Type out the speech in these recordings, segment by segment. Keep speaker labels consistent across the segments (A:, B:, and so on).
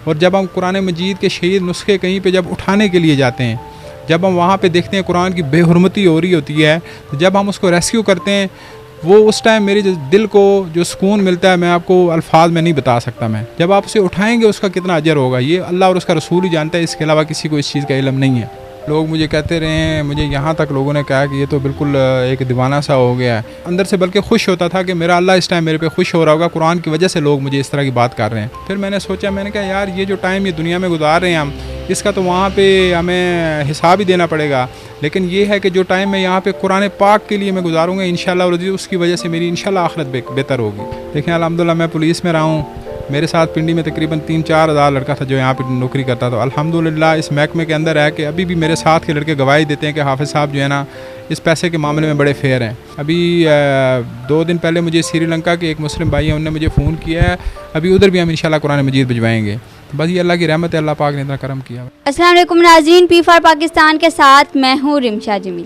A: और जब हम कुरान मजीद के शहीद नुस्खे कहीं पे जब उठाने के लिए जाते हैं, जब हम वहाँ पे देखते हैं कुरान की बेहुरमती हो रही होती है, तो जब हम उसको रेस्क्यू करते हैं, वो उस टाइम मेरे दिल को जो सुकून मिलता है मैं आपको अल्फाज में नहीं बता सकता। मैं जब आप उसे उठाएंगे उसका कितना अजर होगा, ये अल्लाह और उसका रसूल ही जानता है, इसके अलावा किसी को इस चीज़ का इल्म नहीं है। लोग मुझे कहते रहे हैं, मुझे यहाँ तक लोगों ने कहा कि ये तो बिल्कुल एक दीवाना सा हो गया है। अंदर से बल्कि खुश होता था कि मेरा अल्लाह इस टाइम मेरे पे खुश हो रहा होगा, कुरान की वजह से लोग मुझे इस तरह की बात कर रहे हैं। फिर मैंने सोचा, मैंने कहा यार ये जो टाइम ये दुनिया में गुजार रहे हैं हम, इसका तो वहाँ पे हमें हिसाब ही देना पड़ेगा, लेकिन ये है कि जो टाइम मैं यहाँ पे कुरान पाक के लिए मैं गुजारूँगा इंशाअल्लाह रज़ी, उसकी वजह से मेरी इंशाअल्लाह आखिरत बेहतर होगी। देखें अल्हम्दुलिल्लाह मैं पुलिस में रहा हूँ, मेरे साथ पिंडी में तकरीबन 3-4 हज़ार लड़का था जो यहाँ पे नौकरी करता था। अल्हम्दुलिल्लाह इस महकमे के अंदर है कि अभी भी मेरे साथ के लड़के गवाही देते हैं कि हाफिज़ साहब जो है ना इस पैसे के मामले में बड़े फेयर हैं। अभी 2 दिन पहले मुझे श्रीलंका के एक मुस्लिम भाई हैं, उन्होंने मुझे फ़ोन किया है, अभी उधर भी हम इंशाल्लाह कुरान मजीद भिजवाएंगे। तो बस ये अल्लाह की रहमत है, अल्लाह पाक ने इतना करम किया।
B: अस्सलाम वालेकुम नाज़रीन, P4 पाकिस्तान के साथ मैं हूँ रिमशा जमील।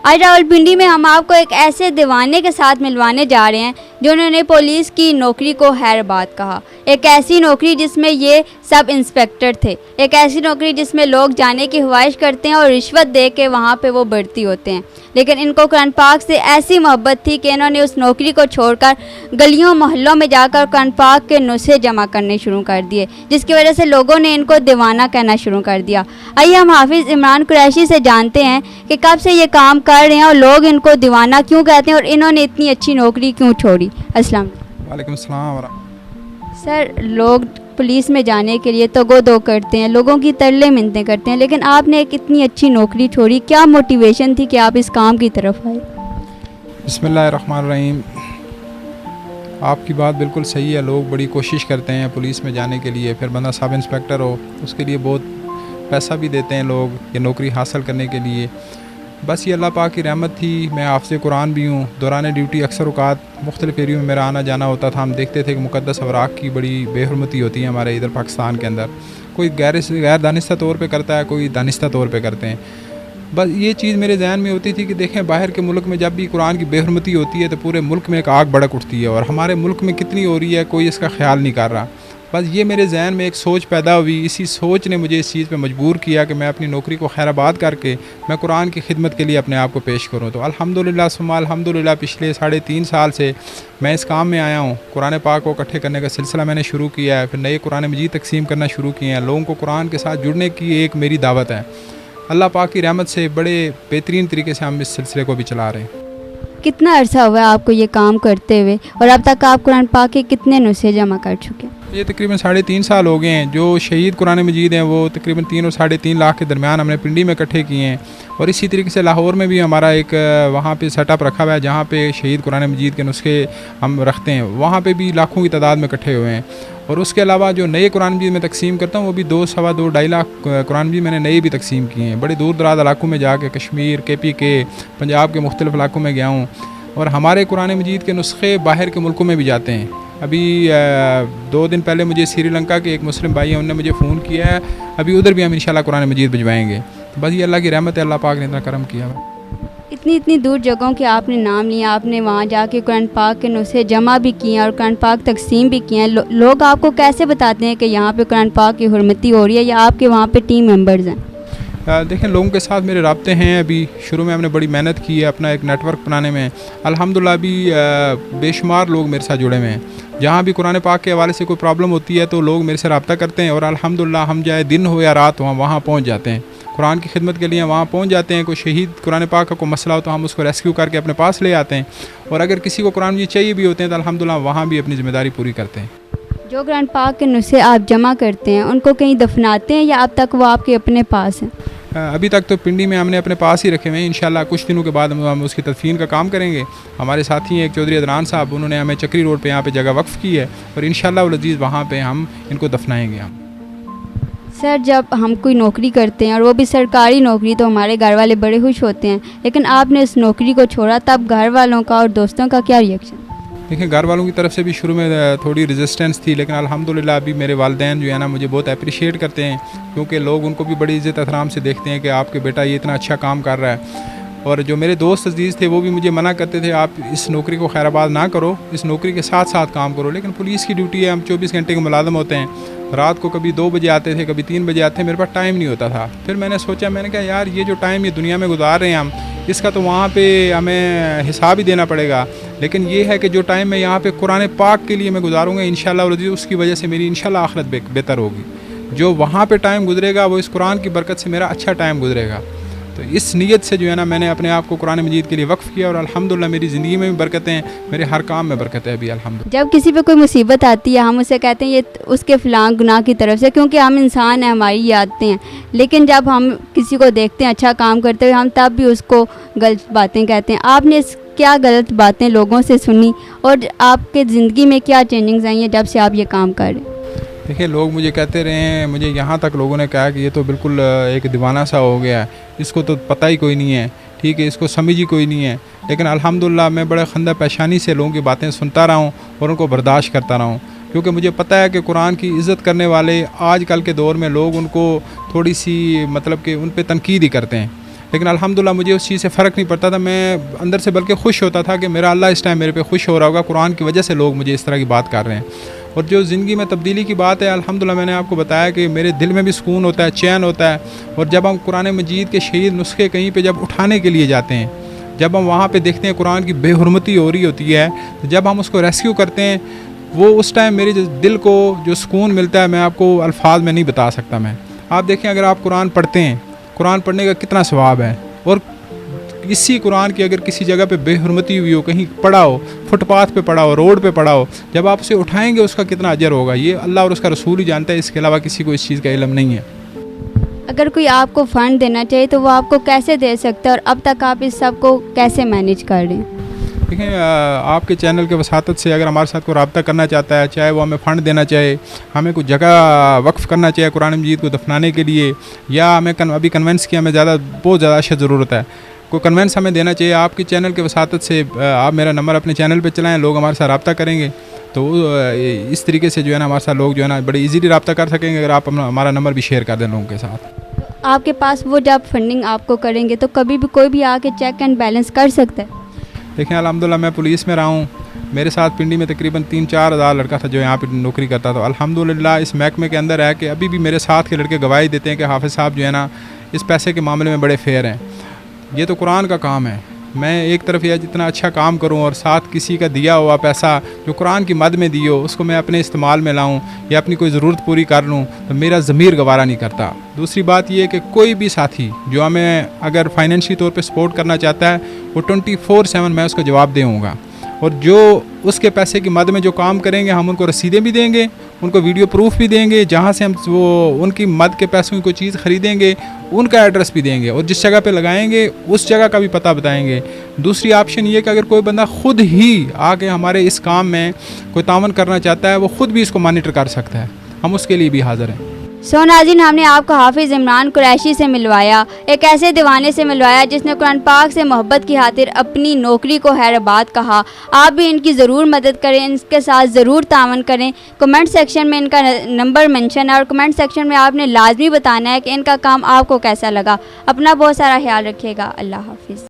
B: आज रावलपिंडी में हम आपको एक ऐसे दीवाने के साथ मिलवाने जा रहे हैं जिन्होंने पुलिस की नौकरी को हैरबाद कहा। एक ऐसी नौकरी जिसमें ये सब इंस्पेक्टर थे, एक ऐसी नौकरी जिसमें लोग जाने की ख्वाहिश करते हैं और रिश्वत दे के वहाँ पे वो भर्ती होते हैं, लेकिन इनको कुरान पाक से ऐसी मोहब्बत थी कि इन्होंने उस नौकरी को छोड़कर गलियों मोहल्लों में जाकर कुरान पाक के नुस्खे जमा करने शुरू कर दिए, जिसकी वजह से लोगों ने इनको दीवाना कहना शुरू कर दिया। आइए हम हाफिज़ इमरान कुरैशी से जानते हैं कि कब से ये काम कर रहे हैं और लोग इनको दीवाना क्यों कहते हैं और इन्होंने इतनी अच्छी नौकरी क्यों छोड़ी। अस्सलाम
A: वालेकुम सलाम।
B: सर, लोग पुलिस में जाने के लिए तगो-दो करते हैं, लोगों की तरले मिन्नतें करते हैं, लेकिन आपने एक इतनी अच्छी नौकरी छोड़ी, क्या मोटिवेशन थी कि आप इस काम की तरफ आए?
A: बिस्मिल्लाहिर्रहमानिर्रहीम। आपकी बात बिल्कुल सही है, लोग बड़ी कोशिश करते हैं पुलिस में जाने के लिए, फिर बंदा सब इंस्पेक्टर हो उसके लिए बहुत पैसा भी देते हैं लोग ये नौकरी हासिल करने के लिए। बस ये अल्लाह पाक की रहमत थी। मैं हाफ़िज़ कुरान भी हूँ, दौरान ड्यूटी अक्सर औक़ात मुख्तलिफ़ एरियो में मेरा आना जाना होता था। हम देखते थे कि मुक़द्दस अवराक़ की बड़ी बेहुरमती होती है हमारे इधर पाकिस्तान के अंदर। कोई गैर दानिस्ता तौर पे करता है, कोई दानिस्ता तौर पे करते हैं। बस ये चीज़ मेरे जहन में होती थी कि देखें बाहर के मुल्क में जब भी कुरान की बेहुरमती होती है तो पूरे मुल्क में एक आग भड़क उठती है, और हमारे मुल्क में कितनी हो रही है कोई इसका ख्याल नहीं कर रहा। बस ये मेरे जहन में एक सोच पैदा हुई, इसी सोच ने मुझे इस चीज़ पे मजबूर किया कि मैं अपनी नौकरी को खैराबाद करके मैं कुरान की खिदमत के लिए अपने आप को पेश करूँ। तो अल्हम्दुलिल्लाह सुम्मा अल्हम्दुलिल्लाह पिछले 3.5 साल से मैं इस काम में आया हूँ। कुरान पाक को इकट्ठे करने का सिलसिला मैंने शुरू किया है, फिर नए कुरान मजीद तकसीम करना शुरू किए हैं। लोगों को कुरान के साथ जुड़ने की एक मेरी दावत है। अल्लाह पाक की रहमत से बड़े बेहतरीन तरीके से हम इस सिलसिले को भी चला रहे हैं।
B: कितना अरसा हुआ है आपको ये काम करते हुए और अब तक आप कुरान पाक के कितने नुस्खे जमा कर चुके हैं?
A: ये तकरीबन 3.5 साल हो गए हैं। जो शहीद कुरान मजीद हैं वो तकरीबन 3 और 3.5 लाख के दरमियान हमने पिंडी में इकट्ठे किए हैं, और इसी तरीके से लाहौर में भी हमारा एक वहाँ पे सेटअप रखा हुआ है जहाँ पे शहीद कुरान मजीद के नुस्खे हम रखते हैं। वहाँ पे भी लाखों की तादाद में इकट्ठे हुए हैं। और उसके अलावा जो नए कुरान मजीद में तकसीम करता हूँ वो भी 2, सवा 2, 2.5 लाख कुरान मजीद मैंने नए भी तकसीम किए हैं। बड़े दूर दराज इलाकों में जाके कश्मीर, KP के, पंजाब के मुख्तलिफ़ इलाकों में गया हूँ, और हमारे कुरान मजीद के नुस्खे बाहर के मुल्कों में भी जाते हैं। अभी 2 दिन पहले मुझे श्रीलंका के एक मुस्लिम भाई हैं, उन्होंने मुझे फ़ोन किया है, अभी उधर भी हम इंशाल्लाह कुरान मजीद भिजवाएंगे। तो बस ये अल्लाह की रहमत है, अल्लाह पाक ने इतना करम किया है।
B: इतनी दूर जगहों के आपने नाम लिया, आपने वहाँ जाके कुरान पाक के नुस्खे जमा भी किए हैं और कुरान पाक तकसीम भी किए हैं। लोग आपको कैसे बताते हैं कि यहाँ पे कुरान पाक की हुर्मती हो रही है, या आपके वहाँ पे टीम मेंबर्स हैं?
A: देखें लोगों के साथ मेरे राब्ते हैं। अभी शुरू में हमने बड़ी मेहनत की है अपना एक नेटवर्क बनाने में। अल्हम्दुलिल्लाह अभी बेशुमार लोग मेरे साथ जुड़े हुए हैं। जहाँ भी कुरान पाक के हवाले से कोई प्रॉब्लम होती है तो लोग मेरे से रब्ता करते हैं, और अल्हम्दुलिल्लाह हम चाहे दिन हो या रात हो वहाँ पहुँच जाते हैं। कुरान की खिदमत के लिए वहाँ पहुँच जाते हैं। कोई शहीद कुरान पाक का कोई मसला हो तो हम उसको रेस्क्यू करके अपने पास ले आते हैं, और अगर किसी को कुरान मजीद चाहिए भी होते हैं तो अल्हम्दुलिल्लाह वहाँ भी अपनी ज़िम्मेदारी पूरी करते हैं।
B: जो कुरान पाक के नुस्खे आप जमा करते हैं उनको कहीं दफनाते हैं या अब तक वो आपके अपने पास हैं?
A: अभी तक तो पिंडी में हमने अपने पास ही रखे हुए हैं। इंशाल्लाह कुछ दिनों के बाद हम उसकी तदफीन का काम करेंगे। हमारे साथी हैं एक चौधरी अदनान साहब, उन्होंने हमें चक्री रोड पे यहाँ पे जगह वक्फ़ की है, और इंशाल्लाह वल अज़ीज़ वहाँ पे हम इनको दफनाएंगे। हम
B: सर, जब हम कोई नौकरी करते हैं और वो भी सरकारी नौकरी, तो हमारे घर वाले बड़े खुश होते हैं, लेकिन आपने इस नौकरी को छोड़ा, तब घर वालों का और दोस्तों का क्या रिएक्शन?
A: देखिए घर वालों की तरफ से भी शुरू में थोड़ी रेजिस्टेंस थी, लेकिन अल्हम्दुलिल्लाह अभी मेरे वालिदैन जो है ना मुझे बहुत अप्रिशिएट करते हैं, क्योंकि लोग उनको भी बड़ी इज़्ज़त एहतराम से देखते हैं कि आपके बेटा ये इतना अच्छा काम कर रहा है। और जो मेरे दोस्त अजीज़ थे वो भी मुझे मना करते थे, आप इस नौकरी को खैराबाद ना करो, इस नौकरी के साथ साथ काम करो। लेकिन पुलिस की ड्यूटी है, हम 24 घंटे के मुलाज़म होते हैं। रात को कभी 2 बजे आते थे, कभी 3 बजे आते थे, मेरे पास टाइम नहीं होता था। फिर मैंने सोचा, मैंने कहा यार ये जो टाइम ये दुनिया में गुजार रहे हैं हम, इसका तो वहाँ पे हमें हिसाब ही देना पड़ेगा। लेकिन ये है कि जो टाइम मैं यहाँ पे कुरान पाक के लिए मैं गुजारूँगा, इंशाअल्लाह उसकी वजह से मेरी इंशाअल्लाह आखिरत बेहतर होगी। जो वहाँ पे टाइम गुजरेगा वो इस कुरान की बरकत से मेरा अच्छा टाइम गुजरेगा। तो इस नीयत से जो है ना मैंने अपने आप को कुरान मजीद के लिए वक्फ़ किया, और अल्हम्दुलिल्लाह मेरी ज़िंदगी में भी बरकतें हैं, मेरे हर काम में बरकत है अभी अल्हम्दुलिल्लाह।
B: जब किसी पे कोई मुसीबत आती है हम उसे कहते हैं ये उसके फ़लाँ गुनाह की तरफ से, क्योंकि हम इंसान हैं, हमारी ये आदतें हैं। लेकिन जब हम किसी को देखते हैं अच्छा काम करते हुए, हम तब भी उसको गलत बातें कहते हैं। आपने क्या गलत बातें लोगों से सुनी और आपके ज़िंदगी में क्या चेंजिंग्स आई हैं जब से आप ये काम कर रहे हैं?
A: देखिए, लोग मुझे कहते रहे हैं, मुझे यहाँ तक लोगों ने कहा कि ये तो बिल्कुल एक दीवाना सा हो गया है, इसको तो पता ही कोई नहीं है, ठीक है, इसको समझ ही कोई नहीं है। लेकिन अल्हम्दुलिल्लाह मैं बड़े खंदा पेशानी से लोगों की बातें सुनता रहा हूँ और उनको बर्दाश्त करता रहा हूँ, क्योंकि मुझे पता है कि कुरान की इज़्ज़त करने वाले आजकल के दौर में लोग उनको थोड़ी सी मतलब कि उन पर तनकीद ही करते हैं। लेकिन अल्हम्दुलिल्लाह मुझे उस चीज़ से फ़र्क नहीं पड़ता था, मैं अंदर से बल्कि खुश होता था कि मेरा अल्लाह इस टाइम मेरे पे खुश हो रहा होगा, कुरान की वजह से लोग मुझे इस तरह की बात कर रहे हैं। और जो ज़िंदगी में तब्दीली की बात है, अल्हम्दुलिल्लाह मैंने आपको बताया कि मेरे दिल में भी सुकून होता है, चैन होता है। और जब हम कुरान मजीद के शहीद नुस्खे कहीं पे जब उठाने के लिए जाते हैं, जब हम वहाँ पे देखते हैं कुरान की बेहुरमती हो रही होती है, तो जब हम उसको रेस्क्यू करते हैं, वो उस टाइम मेरे दिल को जो सुकून मिलता है मैं आपको अल्फाज में नहीं बता सकता। मैं आप देखें, अगर आप कुरान पढ़ते हैं, कुरान पढ़ने का कितना सवाब है, और इसी कुरान की अगर किसी जगह पे बेहुरमती हुई हो, कहीं पड़ा हो, फुटपाथ पे पड़ा हो, रोड पे पड़ा हो, जब आप उसे उठाएंगे उसका कितना अजर होगा, ये अल्लाह और उसका रसूल ही जानता है, इसके अलावा किसी को इस चीज़ का इल्म नहीं है।
B: अगर कोई आपको फ़ंड देना चाहिए तो वो आपको कैसे दे सकता है, और अब तक आप इस सब को कैसे मैनेज कर रहे हैं?
A: देखें, आपके चैनल के वसातत से अगर हमारे साथ कोई रब्ता करना चाहता है, चाहे वो हमें फ़ंड देना चाहे, हमें कुछ जगह वक्फ़ करना चाहे कुरान मजीद को दफनाने के लिए, या हमें अभी कन्वेंस की हमें बहुत ज़्यादा अशद ज़रूरत है, कोई कन्वेंस हमें देना चाहिए, आपके चैनल के वसातत से आप मेरा नंबर अपने चैनल पे चलाएं, लोग हमारे साथ रब्ता करेंगे। तो इस तरीके से जो है ना हमारे साथ लोग जो है ना बड़े इजीली रब्ता कर सकेंगे, अगर आप हमारा नंबर भी शेयर कर दें लोगों के साथ।
B: आपके पास वो जब फंडिंग आपको करेंगे तो कभी भी कोई भी आके चेक एंड बैलेंस कर सकता है?
A: देखें, अल्हम्दुलिल्लाह मैं पुलिस में रहा हूँ, मेरे साथ पिंडी में तकरीबन 3-4 हज़ार लड़का था जो यहाँ पे नौकरी करता था। अल्हम्दुलिल्लाह इस महकमे के अंदर है कि अभी भी मेरे साथ के लड़के गवाही देते हैं कि हाफिज़ साहब जो है ना इस पैसे के मामले में बड़े फेयर हैं। ये तो कुरान का काम है, मैं एक तरफ यह जितना अच्छा काम करूं और साथ किसी का दिया हुआ पैसा जो कुरान की मद में दियो उसको मैं अपने इस्तेमाल में लाऊं या अपनी कोई ज़रूरत पूरी कर लूं, तो मेरा ज़मीर गवारा नहीं करता। दूसरी बात यह है कि कोई भी साथी जो हमें अगर फाइनेंशियली तौर पे सपोर्ट करना चाहता है, वो 24/7 मैं उसको जवाब दूँगा, और जो उसके पैसे की मद में जो काम करेंगे हम उनको रसीदें भी देंगे, उनको वीडियो प्रूफ भी देंगे, जहाँ से हम वो उनकी मद के पैसों की कोई चीज़ ख़रीदेंगे उनका एड्रेस भी देंगे, और जिस जगह पे लगाएंगे उस जगह का भी पता बताएंगे। दूसरी ऑप्शन ये कि अगर कोई बंदा ख़ुद ही आके हमारे इस काम में कोई तावन करना चाहता है, वो ख़ुद भी इसको मॉनिटर कर सकता है, हम उसके लिए भी हाज़िर हैं।
B: सो नाज़रीन, हमने आपको हाफिज़ इमरान कुरैशी से मिलवाया, एक ऐसे दीवाने से मिलवाया जिसने कुरान पाक से मोहब्बत की खातिर अपनी नौकरी को हैराबाद कहा। आप भी इनकी ज़रूर मदद करें, इनके साथ ज़रूर तावन करें। कमेंट सेक्शन में इनका नंबर मेंशन है और कमेंट सेक्शन में आपने लाजमी बताना है कि इनका काम आपको कैसा लगा। अपना बहुत सारा ख्याल रखिएगा। अल्लाह हाफिज़।